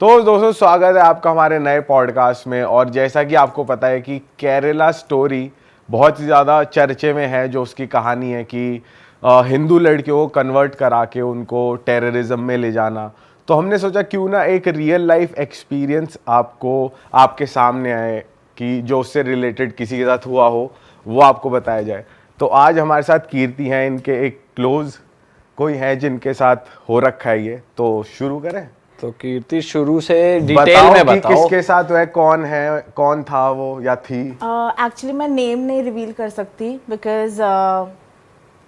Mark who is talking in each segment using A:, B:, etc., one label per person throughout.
A: तो दोस्तों स्वागत है आपका हमारे नए पॉडकास्ट में। और जैसा कि आपको पता है कि केरला स्टोरी बहुत ही ज़्यादा चर्चे में है, जो उसकी कहानी है कि हिंदू लड़कियों को कन्वर्ट करा के उनको टेररिज्म में ले जाना। तो हमने सोचा क्यों ना एक रियल लाइफ एक्सपीरियंस आपके सामने आए कि जो उससे रिलेटेड किसी के साथ हुआ हो वो आपको बताया जाए। तो आज हमारे साथ कीर्ति हैं, इनके एक क्लोज कोई है जिनके साथ हो रखा है ये। तो शुरू करें।
B: तो कीर्ति शुरू से डिटेल
A: बताओ
B: में
A: कि
B: बताओ
A: किसके साथ है, कौन था वो या थी।
C: एक्चुअली मैं नेम नहीं रिवील कर सकती बिकॉज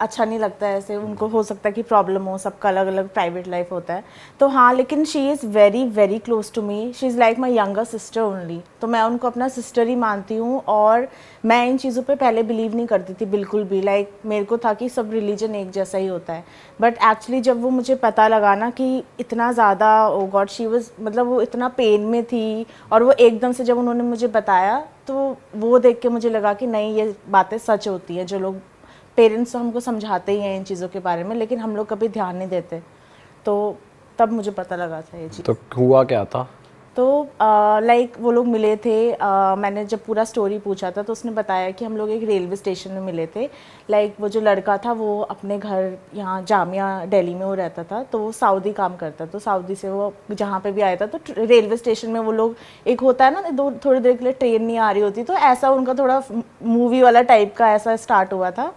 C: अच्छा नहीं लगता है ऐसे, उनको हो सकता है कि प्रॉब्लम हो, सबका अलग अलग प्राइवेट लाइफ होता है। तो हाँ, लेकिन she is very very close to me, she is like my younger sister only. तो मैं उनको अपना सिस्टर ही मानती हूँ। और मैं इन चीज़ों पे पहले बिलीव नहीं करती थी बिल्कुल भी। लाइक मेरे को था कि सब रिलीजन एक जैसा ही होता है। बट एक्चुअली जब वो मुझे पता लगा ना कि इतना ज़्यादा ओ गॉड शी वाज, मतलब वो इतना पेन में थी, और वो एकदम से जब उन्होंने मुझे बताया तो वो देख के मुझे लगा कि नहीं, ये बातें सच होती हैं। जो लोग पेरेंट्स तो हमको समझाते ही हैं इन चीज़ों के बारे में, लेकिन हम लोग कभी ध्यान नहीं देते। तो तब मुझे पता लगा था ये चीज़।
B: तो हुआ क्या था?
C: तो लाइक वो लोग मिले थे। मैंने जब पूरा स्टोरी पूछा था तो उसने बताया कि हम लोग एक रेलवे स्टेशन में मिले थे। लाइक वो जो लड़का था वो अपने घर यहाँ जामिया दिल्ली में वो रहता था, तो वो सऊदी काम करता। तो सऊदी से वो जहाँ पे भी आया था तो रेलवे स्टेशन में वो लोग, एक होता है ना थोड़ी देर के लिए ट्रेन नहीं आ रही होती, तो ऐसा उनका थोड़ा मूवी वाला टाइप का ऐसा स्टार्ट हुआ था।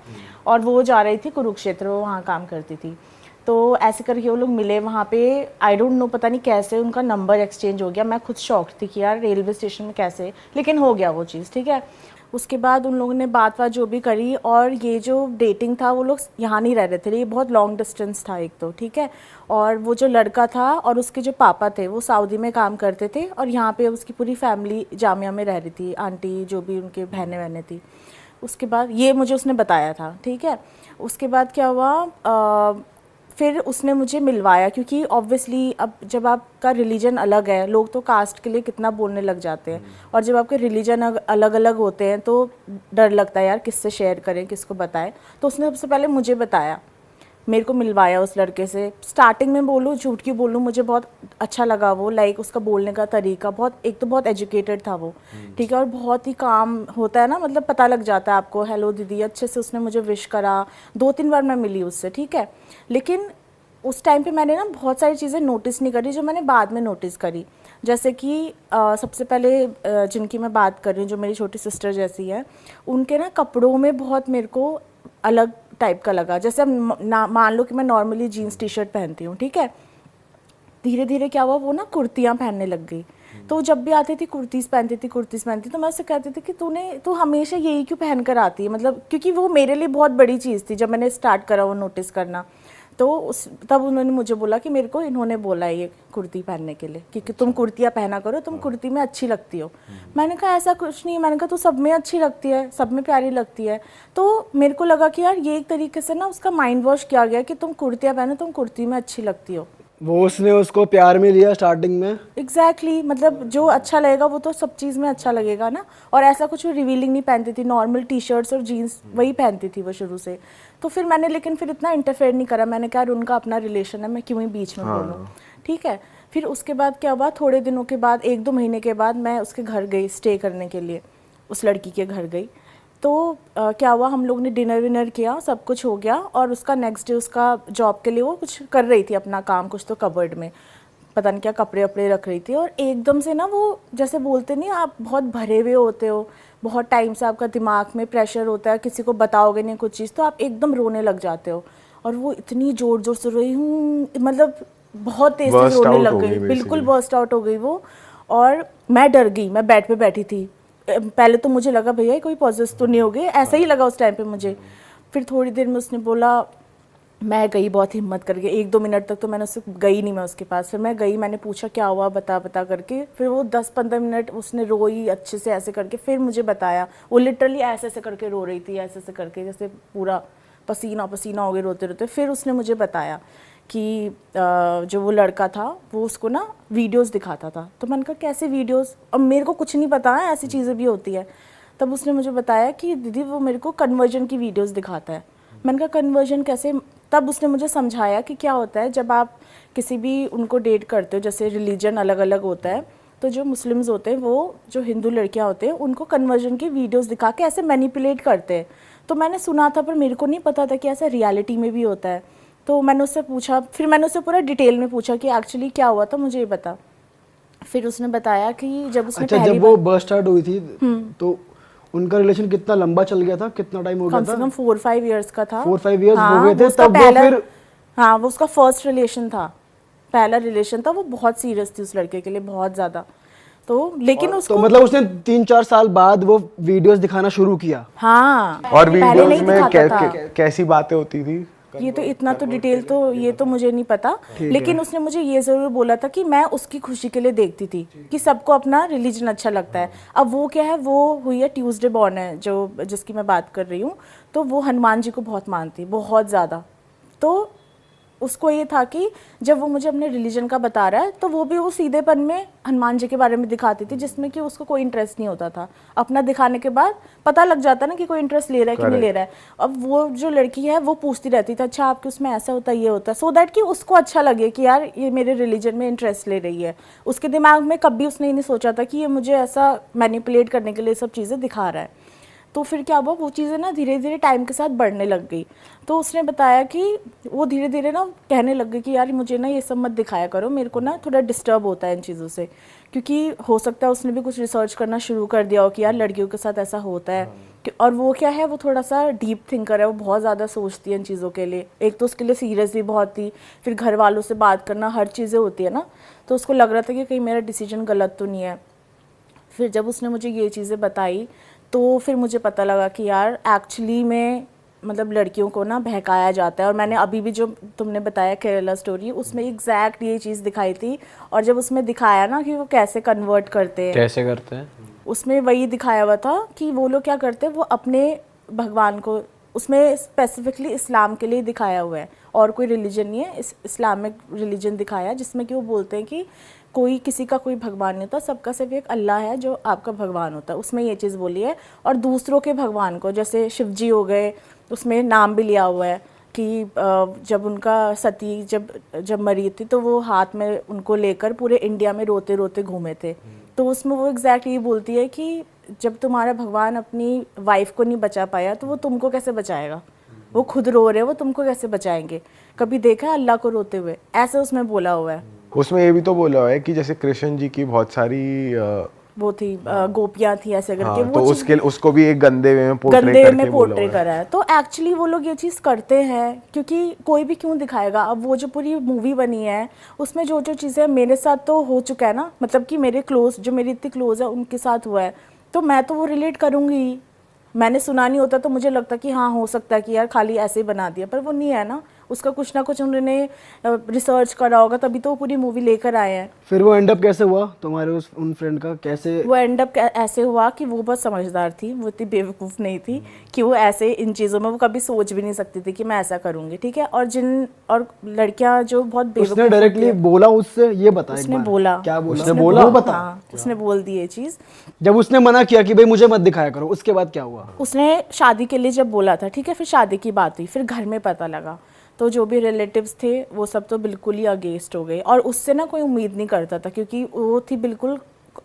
C: और वो जा रही थी कुरुक्षेत्र, वो वहाँ काम करती थी। तो ऐसे करके वो लोग मिले वहाँ पे। आई डोंट नो, पता नहीं कैसे उनका नंबर एक्सचेंज हो गया। मैं खुद शॉक थी कि यार रेलवे स्टेशन में कैसे, लेकिन हो गया वो चीज़, ठीक है। उसके बाद उन लोगों ने बात जो भी करी, और ये जो डेटिंग था वो लोग यहाँ नहीं रह रहे थे, ये बहुत लॉन्ग डिस्टेंस था एक तो, ठीक है। और वो जो लड़का था और उसके जो पापा थे वो सऊदी में काम करते थे, और यहाँ पे उसकी पूरी फैमिली जामिया में रह रही थी, आंटी जो भी उनके बहनें वहनें थी। उसके बाद ये मुझे उसने बताया था, ठीक है। उसके बाद क्या हुआ, फिर उसने मुझे मिलवाया, क्योंकि ऑब्वियसली अब जब आपका रिलीजन अलग है, लोग तो कास्ट के लिए कितना बोलने लग जाते हैं। और जब आपके रिलीजन अलग अलग होते हैं तो डर लगता है यार किससे शेयर करें, किसको बताएं। तो उसने सबसे पहले मुझे बताया, मेरे को मिलवाया उस लड़के से। स्टार्टिंग में बोलूँ, झूठ क्यों बोलूँ, मुझे बहुत अच्छा लगा वो। लाइक उसका बोलने का तरीका बहुत, एक तो बहुत एजुकेटेड था वो, ठीक है। और बहुत ही काम होता है ना, मतलब पता लग जाता है आपको। हेलो दीदी, अच्छे से उसने मुझे विश करा। 2-3 बार मैं मिली उससे, ठीक है। लेकिन उस टाइम पे मैंने ना बहुत सारी चीज़ें नोटिस नहीं करी जो मैंने बाद में नोटिस करी। जैसे कि सबसे पहले जिनकी मैं बात कर रही हूँ, जो मेरी छोटी सिस्टर जैसी है, उनके ना कपड़ों में बहुत मेरे को अलग टाइप का लगा। जैसे अब मान लो कि मैं नॉर्मली जीन्स टी शर्ट पहनती हूँ, ठीक है। धीरे धीरे क्या हुआ, वो ना कुर्तियाँ पहनने लग गई। तो जब भी आती थी कुर्तीज़ पहनती, तो मैं उससे कहती थी कि तू हमेशा यही क्यों पहन कर आती है, मतलब क्योंकि वो मेरे लिए बहुत बड़ी चीज़ थी जब मैंने स्टार्ट करा वो नोटिस करना। तो तब उन्होंने मुझे बोला कि मेरे को इन्होंने बोला है ये कुर्ती पहनने के लिए, क्योंकि तुम कुर्तियाँ पहना करो, तुम कुर्ती में अच्छी लगती हो। मैंने कहा ऐसा कुछ नहीं, मैंने कहा तो सब में अच्छी लगती है, सब में प्यारी लगती है। तो मेरे को लगा कि यार ये एक तरीके से ना उसका माइंड वॉश किया गया कि तुम कुर्तियाँ पहनो, तुम कुर्ती में अच्छी लगती हो।
D: वो उसने उसको प्यार में लिया स्टार्टिंग में।
C: एग्जैक्टली मतलब जो अच्छा लगेगा वो तो सब चीज़ में अच्छा लगेगा ना। और ऐसा कुछ रिवीलिंग नहीं पहनती थी, नॉर्मल टी शर्ट्स और जीन्स वही पहनती थी वो शुरू से। तो फिर मैंने, लेकिन फिर इतना इंटरफेयर नहीं करा। मैंने कहा उनका अपना रिलेशन है, मैं क्यों ही बीच में बोलूँ, ठीक है। फिर उसके बाद क्या हुआ, थोड़े दिनों के बाद, 1-2 महीने के बाद मैं उसके घर गई स्टे करने के लिए, उस लड़की के घर गई। तो क्या हुआ, हम लोग ने डिनर विनर किया, सब कुछ हो गया। और उसका नेक्स्ट डे उसका जॉब के लिए वो कुछ कर रही थी अपना काम, कुछ तो कबर्ड में पता नहीं क्या कपड़े वपड़े रख रही थी। और एकदम से ना वो, जैसे बोलते नहीं आप बहुत भरे हुए होते हो, बहुत टाइम से आपका दिमाग में प्रेशर होता है, किसी को बताओगे नहीं कुछ चीज़ तो आप एकदम रोने लग जाते हो। और वो इतनी ज़ोर ज़ोर से रोई, मतलब बहुत तेज़ से रोने लग गई, बिल्कुल बर्स्ट आउट हो गई वो। और मैं डर गई, मैं बेड पे बैठी थी। पहले तो मुझे लगा भैया कोई पॉजेस तो नहीं हो गए, ऐसा ही लगा उस टाइम पे मुझे। फिर थोड़ी देर में उसने बोला, मैं गई बहुत हिम्मत करके, 1-2 मिनट तक तो मैंने उससे गई नहीं मैं उसके पास। फिर मैं गई, मैंने पूछा क्या हुआ, बता करके। फिर वो 10-15 मिनट उसने रोई अच्छे से ऐसे करके, फिर मुझे बताया। वो लिटरली ऐसे ऐसे करके रो रही थी, ऐसे ऐसे करके, जैसे पूरा पसीना पसीना हो गया रोते रोते। फिर उसने मुझे बताया कि जो वो लड़का था वो उसको ना वीडियोस दिखाता था। तो मैंने कहा कैसे वीडियोस, अब मेरे को कुछ नहीं पता है, ऐसी चीज़ें भी होती है। तब उसने मुझे बताया कि दीदी वो मेरे को कन्वर्जन की वीडियोस दिखाता है। मैंने कहा कन्वर्जन कैसे, तब उसने मुझे समझाया कि क्या होता है जब आप किसी भी उनको डेट करते हो, जैसे रिलीजन अलग अलग होता है, तो जो मुस्लिम्स होते हैं वो जो हिंदू लड़कियां होते हैं उनको कन्वर्जन की वीडियोस दिखा के ऐसे मैनिपुलेट करते हैं। तो मैंने सुना था पर मेरे को नहीं पता था कि ऐसा रियलिटी में भी होता है। तो मैंने उससे पूछा, फिर मैंने उससे पूरा डिटेल में पूछा कि एक्चुअली क्या हुआ था, मुझे ये बता। फिर उसने बताया कि जब उसने
D: अच्छा, जब वो बर्थ स्टार्ट हुई थी तो उनका रिलेशन कितना लंबा चल गया था, कितना टाइम हो गया
C: कम
D: था?
C: से कम 4-5 इयर्स का था।
D: 4-5 years
C: हाँ,
D: हो गए थे
C: वो उसका
D: तब वो
C: पहला,
D: फिर।
C: हाँ वो उसका फर्स्ट रिलेशन था, पहला रिलेशन था। वो बहुत सीरियस थी उस लड़के के लिए, बहुत ज़्यादा। तो लेकिन उसको
D: तो मतलब उसने 3-4 साल बाद वो वीडियोस दिखाना शुरू किया।
C: हाँ,
A: और
C: पहले
A: वीडियोस
C: नहीं
A: में
C: दिखाता था।
A: कैसी बातें होती थी?
C: ये तो इतना तो डिटेल तो ये तो मुझे नहीं पता, लेकिन उसने मुझे ये ज़रूर बोला था कि मैं उसकी खुशी के लिए देखती थी कि सबको अपना रिलीजन अच्छा लगता है। अब वो क्या है, वो हुई है ट्यूसडे बॉर्न है जो जिसकी मैं बात कर रही हूँ, तो वो हनुमान जी को बहुत मानती, बहुत ज़्यादा। तो उसको ये था कि जब वो मुझे अपने रिलीजन का बता रहा है तो वो भी वो सीधेपन में हनुमान जी के बारे में दिखाती थी, जिसमें कि उसको कोई इंटरेस्ट नहीं होता था। अपना दिखाने के बाद पता लग जाता ना कि कोई इंटरेस्ट ले रहा है कि नहीं ले रहा है। अब वो जो लड़की है वो पूछती रहती थी, अच्छा आपके उसमें ऐसा होता है, ये होता है, सो दैट कि उसको अच्छा लगे कि यार ये मेरे रिलीजन में इंटरेस्ट ले रही है। उसके दिमाग में कभी उसने ये नहीं सोचा था कि ये मुझे ऐसा मैनिपुलेट करने के लिए सब चीज़ें दिखा रहा है। तो फिर क्या हुआ, वो चीज़ें ना धीरे धीरे टाइम के साथ बढ़ने लग गई। तो उसने बताया कि वो धीरे धीरे ना कहने लग गई कि यार मुझे ना ये सब मत दिखाया करो, मेरे को ना थोड़ा डिस्टर्ब होता है इन चीज़ों से। क्योंकि हो सकता है उसने भी कुछ रिसर्च करना शुरू कर दिया हो कि यार लड़कियों के साथ ऐसा होता है। और वो क्या है, वो थोड़ा सा डीप थिंकर है, वो बहुत ज़्यादा सोचती है इन चीज़ों के लिए। एक तो उसके लिए सीरियस भी बहुत थी, फिर घर वालों से बात करना, हर चीज़ें होती है ना। तो उसको लग रहा था कि कहीं मेरा डिसीजन गलत तो नहीं है। फिर जब उसने मुझे ये चीज़ें बताई तो फिर मुझे पता लगा कि यार एक्चुअली में मतलब लड़कियों को ना बहकाया जाता है। और मैंने अभी भी जो तुमने बताया केरला स्टोरी, उसमें एग्जैक्ट ये चीज़ दिखाई थी। और जब उसमें दिखाया ना कि वो कैसे कन्वर्ट करते हैं,
B: कैसे करते हैं,
C: उसमें वही दिखाया हुआ था कि वो लोग क्या करते हैं, वो अपने भगवान को, उसमें स्पेसिफिकली इस्लाम के लिए दिखाया हुआ है और कोई रिलीजन नहीं है, इस्लामिक रिलीजन दिखाया है, जिसमें कि वो बोलते हैं कि कोई किसी का कोई भगवान नहीं होता, सबका सिर्फ एक अल्लाह है जो आपका भगवान होता है। उसमें ये चीज़ बोली है। और दूसरों के भगवान को, जैसे शिव जी हो गए, उसमें नाम भी लिया हुआ है कि जब उनका सती जब मरी थी तो वो हाथ में उनको लेकर पूरे इंडिया में रोते रोते घूमे थे। तो उसमें वो एग्जैक्टली ये बोलती है कि जब तुम्हारा भगवान अपनी वाइफ को नहीं बचा पाया तो वो तुमको कैसे बचाएगा, वो खुद रो रहे हैं, वो तुमको कैसे बचाएंगे, कभी देखा है अल्लाह को रोते हुए, ऐसे उसमें बोला हुआ है।
A: उसमें ये भी तो बोला हुआ है कि जैसे कृष्ण जी की बहुत सारी
C: वो थी गोपियां थी ऐसे करके,
A: हाँ,
C: वो
A: तो उसके उसको भी एक गंदे वे में पोर्ट्रे
C: गंदे
A: करके
C: में
A: बोला
C: पोर्ट्रे
A: हुआ है।
C: करा है। तो एक्चुअली वो लोग ये चीज़ करते हैं क्योंकि कोई भी क्यों दिखाएगा। अब वो जो पूरी मूवी बनी है उसमें जो जो चीज़ें मेरे साथ तो हो चुका है ना, मतलब कि मेरे क्लोज, जो मेरी इतनी क्लोज है उनके साथ हुआ है, तो मैं तो वो रिलेट करूँगी। मैंने सुना नहीं होता तो मुझे लगता कि हाँ हो सकता है कि यार खाली ऐसे ही बना दिया, पर वो नहीं है ना, उसका कुछ ना कुछ उन्होंने रिसर्च करा होगा, तभी तो वो पूरी मूवी लेकर आए हैं।
D: फिर वो एंड अप कैसे हुआ तुम्हारे उन फ्रेंड का, कैसे?
C: वो एंड अप ऐसे हुआ कि वो बहुत समझदार थी, वो इतनी बेवकूफ़ नहीं थी कि वो ऐसे इन चीज़ों में वो कभी सोच भी नहीं सकती थी कि मैं ऐसा करूँगी, ठीक है। और लड़कियां जो बहुत बेवकूफ़,
D: उसने डायरेक्टली बोला उससे, ये बता एक
C: उसने
D: बार।
C: बोला,
D: क्या बोला?
C: उसने
D: बोला? वो बता।
C: हाँ, उसने बोल दी ये चीज़।
D: जब उसने मना किया कि भाई मुझे मत दिखाया करो, उसके बाद क्या हुआ?
C: उसने शादी के लिए जब बोला था, ठीक है, फिर शादी की बात हुई, फिर घर में पता लगा, तो जो भी रिलेटिव्स थे वो सब तो बिल्कुल ही अगेंस्ट हो गए। और उससे ना कोई उम्मीद नहीं करता था क्योंकि वो थी बिल्कुल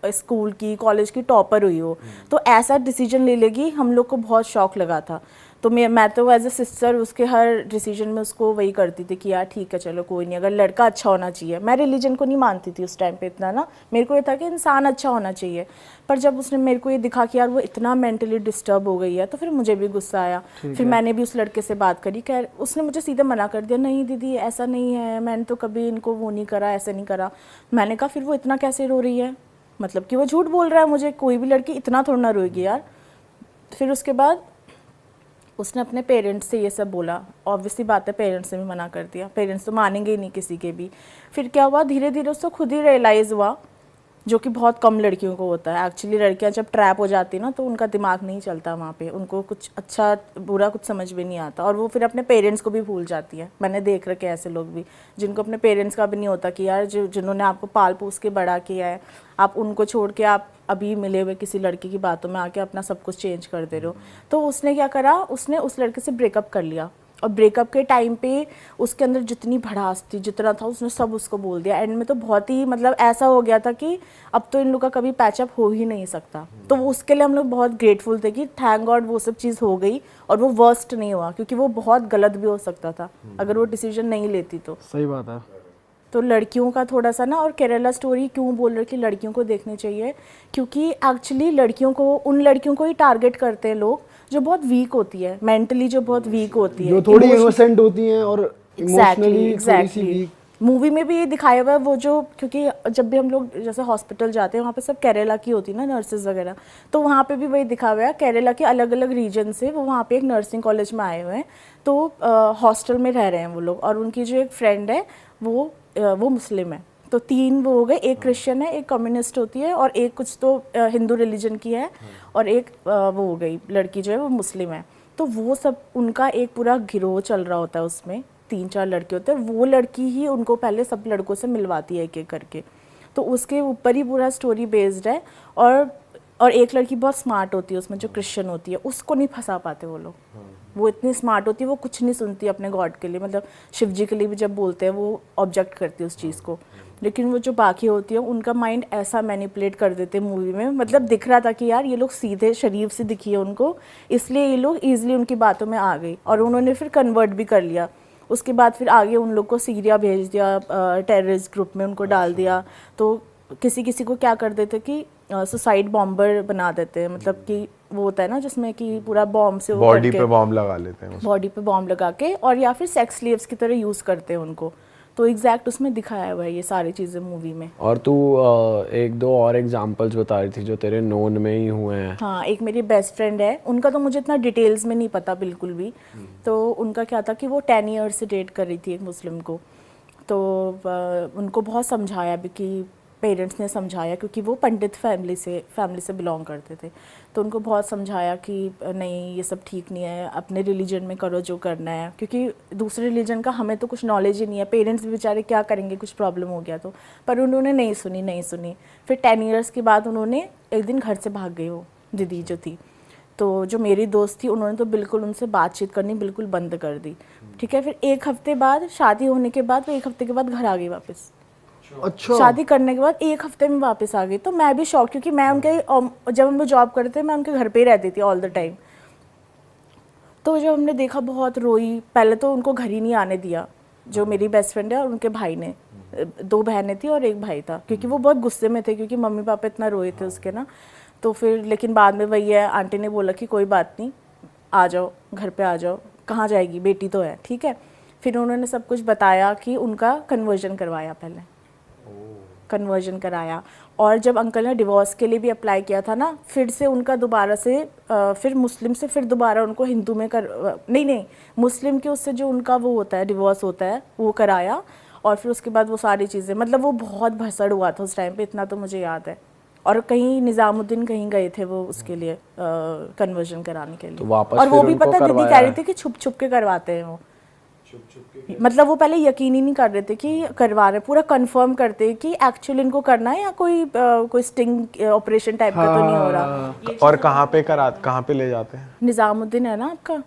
C: स्कूल की, कॉलेज की टॉपर हुई हो, तो ऐसा डिसीजन ले लेगी, हम लोग को बहुत शौक लगा था। तो मैं तो एज ए सिस्टर उसके हर डिसीजन में उसको वही करती थी कि यार ठीक है चलो कोई नहीं, अगर लड़का अच्छा होना चाहिए। मैं रिलीजन को नहीं मानती थी उस टाइम पे इतना ना, मेरे को ये था कि इंसान अच्छा होना चाहिए। पर जब उसने मेरे को ये दिखा कि यार वो इतना मेंटली डिस्टर्ब हो गई है, तो फिर मुझे भी गुस्सा आया। फिर मैंने भी उस लड़के से बात करी, खैर उसने मुझे सीधे मना कर दिया, नहीं दीदी ऐसा नहीं है, मैंने तो कभी इनको वो नहीं करा, ऐसा नहीं करा। मैंने कहा फिर वो इतना कैसे रो रही है, मतलब कि वो झूठ बोल रहा है मुझे, कोई भी लड़की इतना थोड़ा ना रोएगी यार। फिर उसके बाद उसने अपने पेरेंट्स से ये सब बोला, ऑब्वियसली बात है पेरेंट्स ने भी मना कर दिया, पेरेंट्स तो मानेंगे ही नहीं किसी के भी। फिर क्या हुआ, धीरे धीरे उसको खुद ही रियलाइज़ हुआ, जो कि बहुत कम लड़कियों को होता है एक्चुअली। लड़कियां जब ट्रैप हो जाती है ना तो उनका दिमाग नहीं चलता वहाँ पे, उनको कुछ अच्छा बुरा कुछ समझ भी नहीं आता, और वो फिर अपने पेरेंट्स को भी भूल जाती है। मैंने देख रखे ऐसे लोग भी जिनको अपने पेरेंट्स का भी नहीं होता कि यार जिन्होंने आपको पाल पोस के बड़ा किया है, आप उनको छोड़ के आप अभी मिले हुए किसी लड़की की बातों में आके अपना सब कुछ चेंज कर दे रहे हो। तो उसने क्या करा, उसने उस लड़के से ब्रेकअप कर लिया और ब्रेकअप के टाइम पे उसके अंदर जितनी भड़ास थी, जितना था, उसने सब उसको बोल दिया। एंड में तो बहुत ही मतलब ऐसा हो गया था कि अब तो इन लोग का कभी पैचअप हो ही नहीं सकता। तो उसके लिए हम लोग बहुत ग्रेटफुल थे कि थैंक गॉड वो सब चीज़ हो गई और वो वर्स्ट नहीं हुआ, क्योंकि वो बहुत गलत भी हो सकता था अगर वो डिसीजन नहीं लेती तो।
D: सही बात है।
C: तो लड़कियों का थोड़ा सा ना, और केरला स्टोरी क्यों बोल रहे कि लड़कियों को देखनी चाहिए, क्योंकि एक्चुअली लड़कियों को, उन लड़कियों को ही टारगेट करते हैं लोग जो बहुत वीक होती है, मेंटली जो बहुत वीक होती है,
D: जो थोड़ी इनोसेंट होती हैं और इमोशनली थोड़ी सी वीक।
C: मूवी में भी ये दिखाया हुआ है वो जो, क्योंकि जब भी हम लोग जैसे हॉस्पिटल जाते हैं वहाँ पे सब केरला की होती है ना नर्सेज वगैरह, तो वहाँ पे भी वही दिखा हुआ है। केरला के अलग अलग रीजन से वो वहाँ पे एक नर्सिंग कॉलेज में आए हुए हैं, तो हॉस्टल में रह रहे हैं वो लोग, और उनकी जो एक फ्रेंड है वो मुस्लिम है। तो 3 वो हो गए, एक क्रिश्चियन है, एक कम्युनिस्ट होती है, और एक कुछ तो हिंदू रिलीजन की है, और एक वो हो गई लड़की जो है वो मुस्लिम है। तो वो सब उनका एक पूरा गिरोह चल रहा होता है, उसमें 3-4 लड़के होते हैं। वो लड़की ही उनको पहले सब लड़कों से मिलवाती है एक एक करके, तो उसके ऊपर ही पूरा स्टोरी बेस्ड है। और एक लड़की बहुत स्मार्ट होती है उसमें, जो क्रिश्चियन होती है, उसको नहीं फंसा पाते वो लोग। वो इतनी स्मार्ट होती है, वो कुछ नहीं सुनती अपने गॉड के लिए, मतलब शिव जी के लिए भी जब बोलते हैं वो ऑब्जेक्ट करती है उस चीज़ को। लेकिन वो जो बाकी होती है उनका माइंड ऐसा मैनिपुलेट कर देते हैं मूवी में, मतलब दिख रहा था कि यार ये लोग सीधे शरीफ से दिखी है उनको, इसलिए ये लोग ईजिली उनकी बातों में आ गई, और उन्होंने फिर कन्वर्ट भी कर लिया। उसके बाद फिर आगे उन लोग को सीरिया भेज दिया, टेररिस्ट ग्रुप में उनको डाल दिया। तो किसी किसी को क्या कर देते कि सुसाइड बॉम्बर बना देते हैं, मतलब कि वो होता है ना जिसमें कि पूरा बॉम्ब से
A: बॉडी पे बॉम्ब लगा लेते हैं,
C: बॉडी पे बॉम्ब लगा के, और या फिर सेक्स स्लेव्स की तरह यूज़ करते हैं उनको। तो एग्जैक्ट उसमें दिखाया हुआ है ये सारी चीज़ें मूवी में।
B: और तू 1-2 और एग्जांपल्स बता रही थी जो तेरे नोन में ही हुए हैं।
C: हाँ, एक मेरी बेस्ट फ्रेंड है, उनका तो मुझे इतना डिटेल्स में नहीं पता बिल्कुल भी। तो उनका क्या था कि वो 10 ईयर्स से डेट कर रही थी एक मुस्लिम को। तो उनको बहुत समझाया भी, कि पेरेंट्स ने समझाया, क्योंकि वो पंडित फैमिली से बिलोंग करते थे। तो उनको बहुत समझाया कि नहीं ये सब ठीक नहीं है, अपने रिलीजन में करो जो करना है, क्योंकि दूसरे रिलीजन का हमें तो कुछ नॉलेज ही नहीं है। पेरेंट्स भी बेचारे क्या करेंगे, कुछ प्रॉब्लम हो गया तो। पर उन्होंने नहीं सुनी। फिर 10 ईयर्स के बाद उन्होंने एक दिन घर से भाग गई वो दीदी जो थी। तो जो मेरी दोस्त थी उन्होंने तो बिल्कुल उनसे बातचीत करनी बिल्कुल बंद कर दी। ठीक है, फिर 1 हफ्ते बाद शादी होने के बाद वो 1 हफ्ते के बाद घर आ गई वापस।
D: अच्छा,
C: शादी करने के बाद 1 हफ्ते में वापस आ गई। तो मैं भी शॉक, क्योंकि मैं उनके जब हम लोग जॉब करते थे मैं उनके घर पे ही रहती थी ऑल द टाइम। तो जब हमने देखा बहुत रोई। पहले तो उनको घर ही नहीं आने दिया, जो मेरी बेस्ट फ्रेंड है और उनके भाई ने, 2 बहनें थी और 1 भाई था, क्योंकि वो बहुत गुस्से में थे, क्योंकि मम्मी पापा इतना रोए थे उसके ना। तो फिर लेकिन बाद में वही है, आंटी ने बोला कि कोई बात नहीं, आ जाओ घर पे आ जाओ, कहाँ जाएगी, बेटी तो है, ठीक है। फिर उन्होंने सब कुछ बताया कि उनका कन्वर्जन करवाया, पहले कन्वर्जन कराया। और जब अंकल ने डिवोर्स के लिए भी अप्लाई किया था ना, फिर से उनका दोबारा से फिर मुस्लिम से फिर दोबारा उनको हिंदू में नहीं मुस्लिम के उससे जो उनका वो होता है डिवोर्स होता है वो कराया। और फिर उसके बाद वो सारी चीज़ें, मतलब वो बहुत भसड़ हुआ था उस टाइम पे, इतना तो मुझे याद है। और कहीं निज़ामुद्दीन कहीं गए थे वो उसके लिए कन्वर्जन कराने के लिए।
B: तो वापस
C: और वो
B: फिर
C: भी
B: उनको
C: पता दीदी
B: करवाया
C: कह रही
B: है?
C: थी कि छुप छुप के करवाते हैं वो, मतलब वो पहले यकीन ही नहीं कर रहे थे कि करवा रहे, पूरा कंफर्म करते कि एक्चुअली इनको करना है या कोई स्टिंग ऑपरेशन टाइप का तो नहीं हो रहा।
A: और कहाँ पे ले जाते हैं?
C: निज़ामुद्दीन है ना आपका,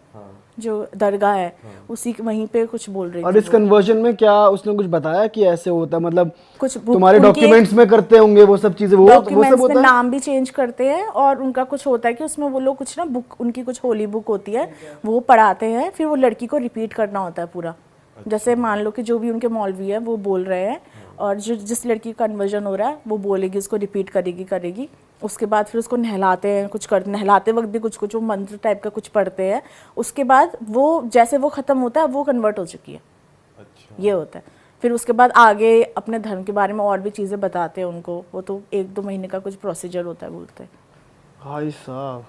C: जो दरगाह है, उसी वहीं पे कुछ बोल रही
D: और
C: थी
D: इस कन्वर्जन में क्या उसने कुछ बताया कि ऐसे होता है, मतलब
C: कुछ
D: तुम्हारे डॉक्यूमेंट्स में करते होंगे वो सब चीजें, वो सब
C: डॉक्यूमेंट्स में
D: होता है?
C: नाम भी चेंज करते हैं, और उनका कुछ होता है कि उसमें वो लोग कुछ ना बुक, उनकी कुछ होली बुक होती है, वो पढ़ाते हैं, फिर वो लड़की को रिपीट करना होता है पूरा। जैसे मान लो कि जो भी उनके मौलवी है वो बोल रहे हैं, और जिस लड़की का कन्वर्जन हो रहा है वो बोलेगी, उसको रिपीट करेगी। उसके बाद फिर उसको नहलाते हैं, नहलाते वक्त भी कुछ वो मंत्र टाइप का कुछ पढ़ते हैं। उसके बाद वो जैसे वो ख़त्म होता है वो कन्वर्ट हो चुकी है। अच्छा। ये होता है। फिर उसके बाद आगे अपने धर्म के बारे में और भी चीज़ें बताते हैं उनको, वो तो 1-2 महीने का कुछ प्रोसीजर होता है बोलते हैं।
D: भाई साहब,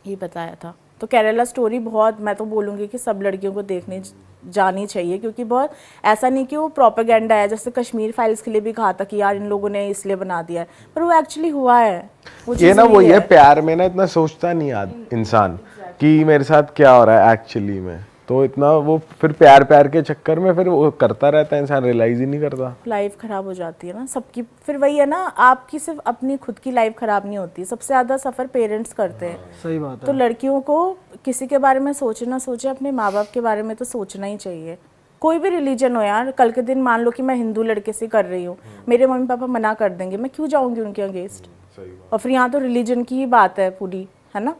C: ये बताया था। तो केरला स्टोरी बहुत, मैं तो बोलूँगी कि सब लड़कियों को देखने जानी चाहिए, क्योंकि बहुत ऐसा नहीं कि वो प्रोपेगेंडा है, जैसे कश्मीर फाइल्स के लिए भी कहा था कि यार इन लोगों ने इसलिए बना दिया है, पर वो एक्चुअली हुआ है।
A: ये ना वो ये प्यार में ना इतना सोचता नहीं इंसान कि मेरे साथ क्या हो रहा है एक्चुअली में, तो इतना वो फिर प्यार के चक्कर में फिर वो करता रहता है, इंसान रियलाइज ही नहीं करता।
C: लाइफ खराब हो जाती है ना सबकी। फिर वही है ना, आपकी सिर्फ अपनी खुद की लाइफ खराब नहीं होती, सबसे ज़्यादा सफ़र पेरेंट्स करते हैं।
D: सही बात है।
C: तो लड़कियों को किसी के बारे में सोचे ना सोचे, अपने माँ बाप के बारे में तो सोचना ही चाहिए। कोई भी रिलीजन हो यार, कल के दिन मान लो कि मैं हिंदू लड़के से कर रही हूँ, मेरे मम्मी पापा मना कर देंगे, मैं क्यों जाऊँगी उनके अगेंस्ट? और फिर यहाँ तो रिलीजन की ही बात है पूरी, है ना।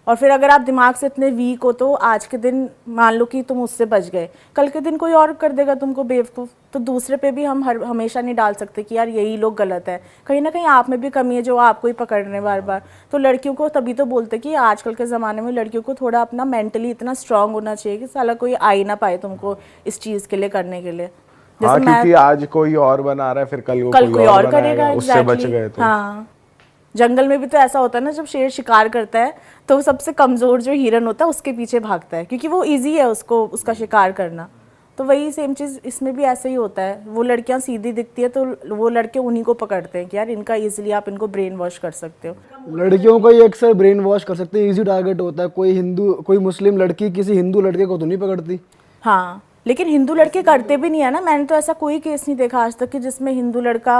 C: और फिर अगर आप दिमाग से इतने वीक हो तो आज के दिन मान लो कि तुम उससे बच गए, कल के दिन कोई और कर देगा तुमको बेवकूफ़, तो दूसरे पे भी हम हमेशा नहीं डाल सकते कि यार यही लोग गलत है। कहीं ना कहीं आप में भी कमी है जो आपको ही पकड़ रहे हैं बार बार। तो लड़कियों को तभी तो बोलते कि आजकल के ज़माने में लड़कियों को थोड़ा अपना मेंटली इतना स्ट्रांग होना चाहिए कि साला कोई आ ही ना पाए तुमको इस चीज़ के लिए करने के लिए।
A: हाँ, क्योंकि आज कोई और बना रहा है, फिर कल
C: कोई और करेगा।
A: उससे बच गए तो।
C: हाँ, जंगल में भी तो ऐसा होता है ना, जब शेर शिकार करता है तो सबसे कमज़ोर जो हिरन होता है उसके पीछे भागता है, क्योंकि वो इजी है उसको उसका शिकार करना। तो वही सेम चीज़ इसमें भी ऐसे ही होता है। वो लड़कियां सीधी दिखती है तो वो लड़के उन्हीं को पकड़ते हैं कि यार इनका इजीली आप इनको ब्रेन वॉश कर सकते हो।
D: लड़कियों को ये अक्सर ब्रेन वॉश कर सकते हैं, इजी टारगेट होता है। कोई मुस्लिम लड़की किसी हिंदू लड़के को तो नहीं पकड़ती।
C: हाँ, लेकिन हिंदू लड़के करते भी नहीं है ना। मैंने तो ऐसा कोई केस नहीं देखा आज तक कि जिसमें हिंदू लड़का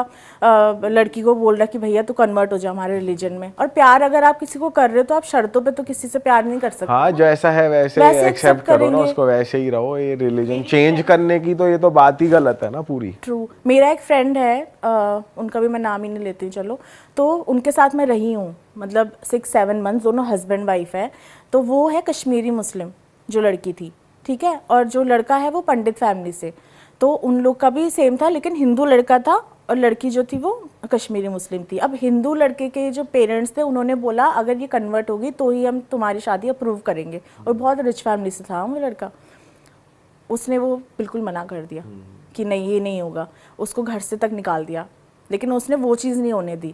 C: लड़की को बोल रहा कि भैया तू कन्वर्ट हो जा हमारे रिलीजन में। और प्यार अगर आप किसी को कर रहे हो तो आप शर्तों पे तो किसी से प्यार नहीं कर सकते।
A: हाँ, जैसा है वैसे एक्सेप्ट करो ना उसको, वैसे ही रहो। ये रिलीजन चेंज करने की तो ये तो बात ही गलत है ना पूरी।
C: ट्रू। मेरा एक फ्रेंड है, उनका भी मैं नाम ही नहीं लेती चलो, तो उनके साथ मैं रही हूँ मतलब 6-7 मंथ्स, दोनों हस्बैंड वाइफ है। तो वो है कश्मीरी मुस्लिम जो लड़की थी, ठीक है, और जो लड़का है वो पंडित फैमिली से। तो उन लोग का भी सेम था, लेकिन हिंदू लड़का था और लड़की जो थी वो कश्मीरी मुस्लिम थी। अब हिंदू लड़के के जो पेरेंट्स थे उन्होंने बोला अगर ये कन्वर्ट होगी तो ही हम तुम्हारी शादी अप्रूव करेंगे। और बहुत रिच फैमिली से था वो लड़का। उसने वो बिल्कुल मना कर दिया कि नहीं ये नहीं होगा, उसको घर से तक निकाल दिया। लेकिन उसने वो चीज़ नहीं होने दी।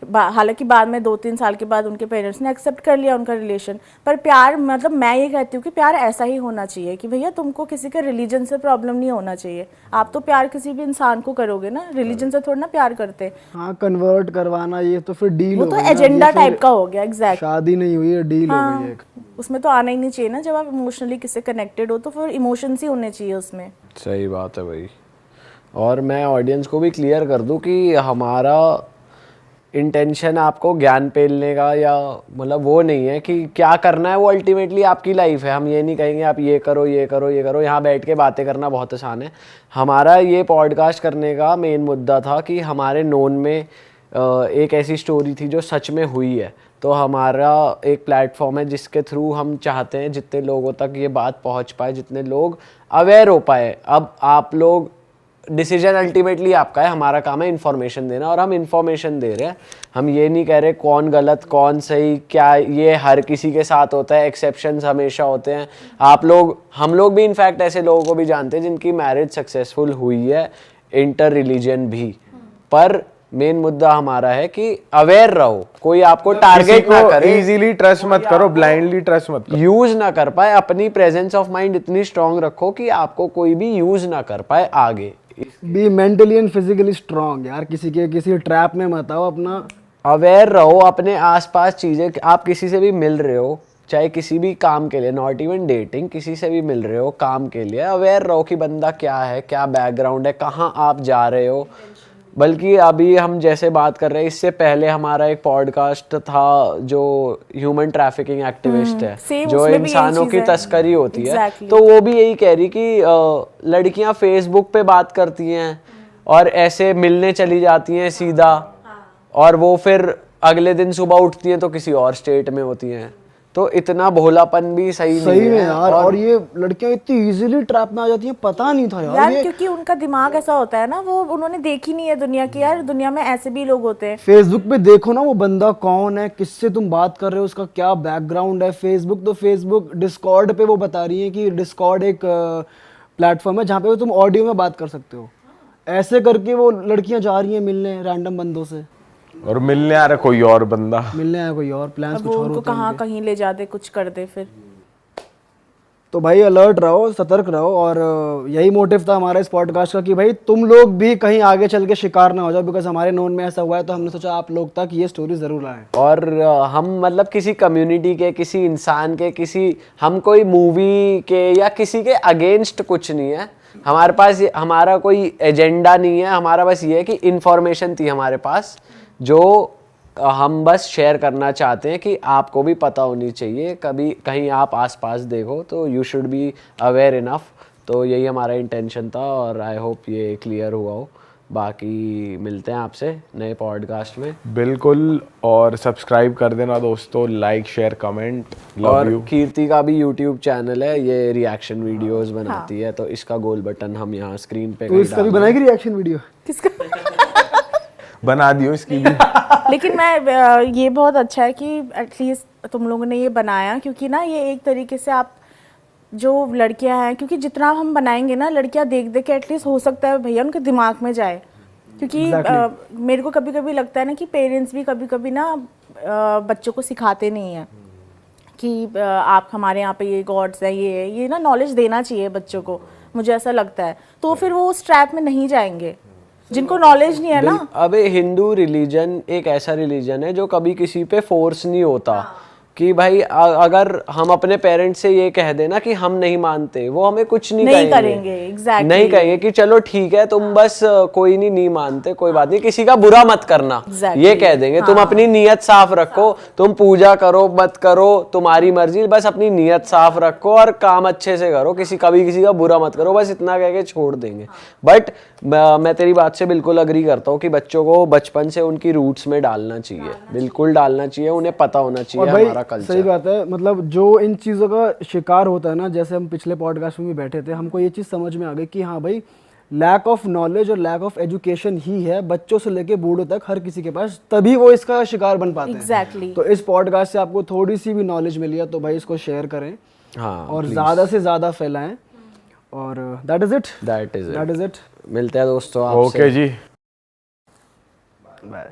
C: हालांकि बाद में 2-3 साल के बाद उनके पेरेंट्स ने एक्सेप्ट कर लिया उनका रिलेशन। पर प्यार मतलब मैं ये कहती हूँ कि प्यार ऐसा ही होना चाहिए कि भैया तुमको किसी के रिलीजन से प्रॉब्लम नहीं होना चाहिए। आप तो प्यार किसी भी इंसान को करोगे ना, रिलीजन से थोड़ा ना प्यार करते।
D: हाँ, कन्वर्ट करवाना ये तो फिर डील
C: वो
D: हो
C: तो
D: गई ना,
C: एजेंडा
D: ये फिर
C: टाइप का हो गया। एग्जैक्ट,
D: शादी नहीं हुई है, डील हो गई है एक।
C: उसमें तो आना ही नहीं चाहिए ना। जब आप इमोशनली किससे कनेक्टेड हो तो फिर इमोशंस ही होने चाहिए उसमें।
B: सही बात है भाई। और मैं ऑडियंस को भी क्लियर कर दूं कि हमारा इंटेंशन आपको ज्ञान पेलने का या मतलब वो नहीं है कि क्या करना है, वो अल्टीमेटली आपकी लाइफ है। हम ये नहीं कहेंगे आप ये करो ये करो ये करो। यहाँ बैठ के बातें करना बहुत आसान है। हमारा ये पॉडकास्ट करने का मेन मुद्दा था कि हमारे नोन में एक ऐसी स्टोरी थी जो सच में हुई है। तो हमारा एक प्लेटफॉर्म है जिसके थ्रू हम चाहते हैं जितने लोगों तक ये बात पहुँच पाए, जितने लोग अवेयर हो पाए। अब आप लोग, डिसीजन अल्टीमेटली आपका है, हमारा काम है इन्फॉर्मेशन देना और हम इन्फॉर्मेशन दे रहे हैं। हम ये नहीं कह रहे कौन गलत कौन सही क्या, ये हर किसी के साथ होता है, एक्सेप्शंस हमेशा होते हैं। हम लोग भी इनफैक्ट ऐसे लोगों को भी जानते हैं जिनकी मैरिज सक्सेसफुल हुई है, इंटर रिलीजन भी। पर मेन मुद्दा हमारा है कि अवेयर रहो, कोई आपको टारगेट ना करे,
A: इजीली ट्रस्ट मत करो, ब्लाइंडली ट्रस्ट मत करो,
B: यूज ना कर पाए। अपनी प्रेजेंस ऑफ माइंड इतनी स्ट्रांग रखो कि आपको कोई भी यूज ना कर पाए आगे।
D: Be mentally and physically strong यार, किसी ट्रैप में मत आओ। अपना
B: अवेयर रहो अपने आसपास चीज़ें। आप किसी से भी मिल रहे हो, चाहे किसी भी काम के लिए, नॉट इवन डेटिंग, किसी से भी मिल रहे हो काम के लिए, अवेयर रहो कि बंदा क्या है, क्या बैकग्राउंड है, कहाँ आप जा रहे हो। बल्कि अभी हम जैसे बात कर रहे हैं, इससे पहले हमारा एक पॉडकास्ट था जो ह्यूमन ट्रैफिकिंग एक्टिविस्ट है, जो इंसानों की तस्करी होती है। तो वो भी यही कह रही कि लड़कियां फेसबुक पे बात करती हैं और ऐसे मिलने चली जाती हैं सीधा, और वो फिर अगले दिन सुबह उठती हैं तो किसी और स्टेट में होती हैं। तो इतना भोलापन भी सही नहीं है
D: यार। और ये लड़कियां इतनी इजीली ट्रैप में आ जाती हैं, पता नहीं था यार ये।
C: क्योंकि उनका दिमाग ऐसा होता है ना, वो उन्होंने देखी नहीं है दुनिया की। यार दुनिया में ऐसे भी लोग होते हैं।
D: फेसबुक पे देखो ना वो बंदा कौन है, किससे तुम बात कर रहे हो, उसका क्या बैकग्राउंड है। फेसबुक डिस्कॉर्ड पे वो बता रही है कि डिस्कॉर्ड एक प्लेटफॉर्म है जहाँ पे तुम ऑडियो में बात कर सकते हो। ऐसे करके वो लड़कियां जा रही हैं मिलने रैंडम बंदों से,
A: और मिलने आ रहा कोई और बंदा,
D: मिलने आया कोई और, प्लान्स कुछ और
C: उनको कहाँ कहीं ले जा दे, कुछ कर दे फिर।
D: तो भाई अलर्ट रहो, सतर्क रहो। और यही मोटिव था हमारा इस पॉडकास्ट का कि भाई तुम लोग भी कहीं आगे चल के शिकार ना हो जाओ, बिकॉज हमारे नोन में ऐसा हुआ है। तो हमने सोचा आप लोग तक ये स्टोरी जरूर लाएं।
B: और हम मतलब किसी कम्युनिटी के, किसी इंसान के, हम कोई मूवी के या किसी के अगेंस्ट कुछ नहीं है। हमारे पास हमारा कोई एजेंडा नहीं है। हमारा बस ये है कि इंफॉर्मेशन थी हमारे पास जो हम बस शेयर करना चाहते हैं कि आपको भी पता होनी चाहिए, कभी कहीं आप आसपास देखो तो you should be aware enough. तो यही हमारा इंटेंशन था और आई होप ये क्लियर हुआ हो। बाकी मिलते हैं आपसे नए पॉडकास्ट में।
A: बिल्कुल, और सब्सक्राइब कर देना दोस्तों, लाइक शेयर कमेंट, लव
B: और
A: यू।
B: कीर्ति का भी यूट्यूब चैनल है, ये रिएक्शन वीडियोस बनाती है, तो इसका गोल बटन हम यहाँ स्क्रीन पे
D: तो इसका भी बनाएगी रिएक्शन वीडियो?
A: बना दियो इसकी भी।
C: लेकिन मैं ये बहुत अच्छा है कि एटलीस्ट तुम लोगों ने ये बनाया, क्योंकि ना ये एक तरीके से आप जो लड़कियां हैं, क्योंकि जितना हम बनाएंगे ना लड़कियां देख देख के एटलीस्ट हो सकता है भैया उनके दिमाग में जाए। क्योंकि मेरे को कभी कभी लगता है ना कि पेरेंट्स भी कभी कभी ना बच्चों को सिखाते नहीं हैं कि आप हमारे यहाँ पे ये गॉड्स है, ये ना नॉलेज देना चाहिए बच्चों को, मुझे ऐसा लगता है। तो फिर वो उस ट्रैप में नहीं जाएंगे जिनको नॉलेज नहीं है ना।
B: अबे हिंदू रिलीजन एक ऐसा रिलीजन है जो कभी किसी पे फोर्स नहीं होता कि भाई अगर हम अपने पेरेंट्स से ये कह देना कि हम नहीं मानते, वो हमें कुछ नहीं
C: करेंगे। एग्जैक्टली
B: नहीं कहेंगे कि चलो ठीक है तुम बस कोई नहीं मानते, कोई बात नहीं, किसी का बुरा मत करना। ये कह देंगे तुम अपनी नीयत साफ रखो, तुम पूजा करो मत करो तुम्हारी मर्जी, बस अपनी नीयत साफ रखो और काम अच्छे से करो, किसी का बुरा मत करो, बस इतना कह के छोड़ देंगे। बट मैं तेरी बात से बिल्कुल अग्री करता हूँ कि बच्चों को बचपन से उनकी रूट्स में डालना चाहिए, बिल्कुल डालना चाहिए, उन्हें पता होना चाहिए हमारा कल्चर।
D: सही बात है, मतलब जो इन चीज़ों का शिकार होता है ना, जैसे हम पिछले पॉडकास्ट में भी बैठे थे, हमको ये चीज़ समझ में आ गई कि हाँ भाई, लैक ऑफ नॉलेज और लैक ऑफ एजुकेशन ही है बच्चों से लेके बूढ़ों तक हर किसी के पास, तभी वो इसका शिकार बन पाते हैं।
C: एग्जैक्टली।
D: तो इस पॉडकास्ट से आपको थोड़ी सी भी नॉलेज मिली है तो भाई इसको शेयर करें,
B: हाँ,
D: और ज़्यादा से ज़्यादा फैलाएं। और दैट इज इट।
B: मिलते हैं दोस्तों आपसे।
A: ओके जी,
D: बाय।